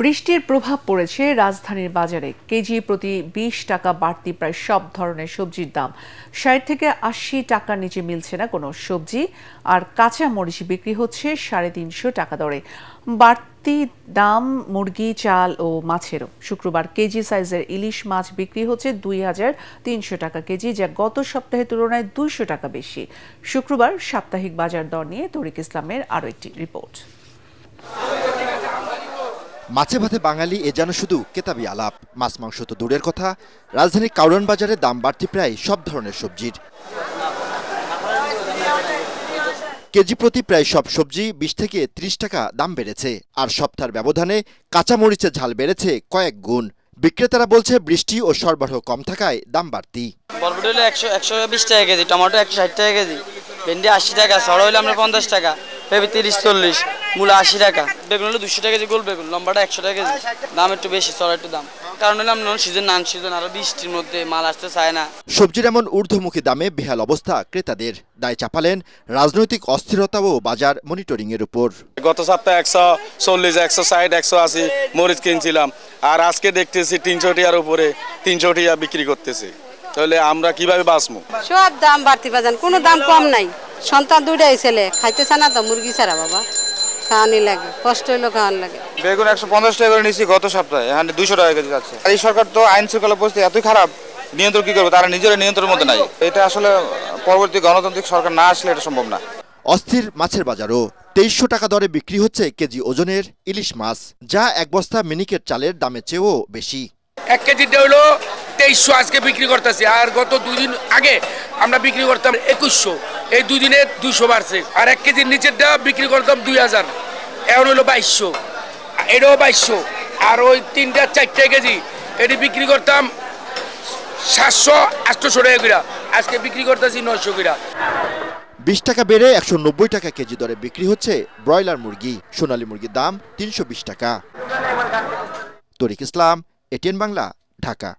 বৃষ্টির প্রভাব পড়েছে রাজধানীর বাজারে। কেজি প্রতি 20 টাকা বাড়তি প্রায় সব ধরনের সবজির দাম। 60 থেকে 80 টাকার নিচে মিলছে না কোনো সবজি। আর কাঁচা মরিচ বিক্রি হচ্ছে 350 টাকা দরে। বাড়তি দাম মুরগি, চাল ও মাছেরও। শুক্রবার কেজি সাইজের ইলিশ মাছ বিক্রি হচ্ছে 2300 টাকা কেজি, যা গত সপ্তাহের তুলনায় 200 টাকা বেশি। শুক্রবার সাপ্তাহিক বাজার দর নিয়ে তরিক ইসলামের আরও একটি রিপোর্ট। মাছে ভাতে বাঙালি এ যেন শুধু কেতাবি আলাপ। মাছ মাংস তো দূরের কথা, রাজধানীর কাউরান বাজারে দাম বাড়তি প্রায় সব ধরনের সবজির। কেজি প্রতি প্রায় সব সবজি 20 থেকে 30 টাকা দাম বেড়েছে। আর সপ্তাহের ব্যবধানে কাঁচা মরিচের ঝাল বেড়েছে কয়েক গুণ। বিক্রেতারা বলছে বৃষ্টি ও সরবরাহ কম থাকায় দাম বাড়তি। বরবটি হলো 120 টাকা কেজি, টমেটো 160 টাকা কেজি, ভেন্ডি 80 টাকা, সরা হইলে আমরা 50 টাকা, পেঁপে 30-40, মূলা 80 টাকা, বেগুন হলো 200 টাকা কেজি, গোল বেগুন লম্বাটা 100 টাকা কেজি। দাম একটু বেশি, সরা একটু দাম, কারণ হলো আমরা সিজন নান সিজন, আরো বৃষ্টির মধ্যে মাল আসতে চায় না। সবজির এমন ঊর্ধ্বমুখী দামে বেহাল অবস্থা ক্রেতাদের। দায় চাপালেন রাজনৈতিক অস্থিরতা ও বাজার মনিটরিং এর উপর। গত সপ্তাহে 140, 160, 180 মরিচ কিনছিলাম, আর আজকে দেখতেছি 300 টাকার উপরে 300 টাকা বিক্রি করতেছে। তাহলে আমরা কিভাবে বাঁচবো? সব দাম বাড়তি বাজান, কোনো দাম কম নাই। সন্তান দুইটাই ছেলে, খাইতেছে না তো মুরগি ছাড়া বাবা, খাওয়ানি লাগে, কষ্ট হইলো খাওয়ান লাগে। বেগুন 150 টাকা করে নিয়েছি গত সপ্তাহে, এখানে 200 টাকা কেজি যাচ্ছে। এই সরকার তো আইন শৃঙ্খলা পরিস্থিতি এতই খারাপ, নিয়ন্ত্রণ কি করবে? তারা নিজেরা নিয়ন্ত্রণের মধ্যে নাই। এটা আসলে পরবর্তী গণতান্ত্রিক সরকার না আসলে এটা সম্ভব না। অস্থির মাছের বাজারও। 2300 টাকা দরে বিক্রি হচ্ছে কেজি ওজনের ইলিশ মাছ, যা এক বস্তা মিনিকেট চালের দামের চেয়েও বেশি। 1 কেজিটা হলো 2300 আজকে বিক্রি করতেছি, আর গত 2 দিন আগে আমরা বিক্রি করতাম 2100। এই 2 দিনে 200 বাড়ছে। আর 1 কেজির নিচেরটা বিক্রি করতাম 2000, এখন হলো 2200, এটাও 2200। আর ওই 3-4 কেজি এটি বিক্রি করতাম 700-800 টাকা করে, আজকে বিক্রি করতেছি 900 করে। 20 টাকা বেড়ে 190 টাকা কেজি দরে বিক্রি হচ্ছে ব্রয়লার মুরগি। সোনালী মুরগির দাম 320 টাকা। তরিক ইসলাম, এটিএন বাংলা, ঢাকা।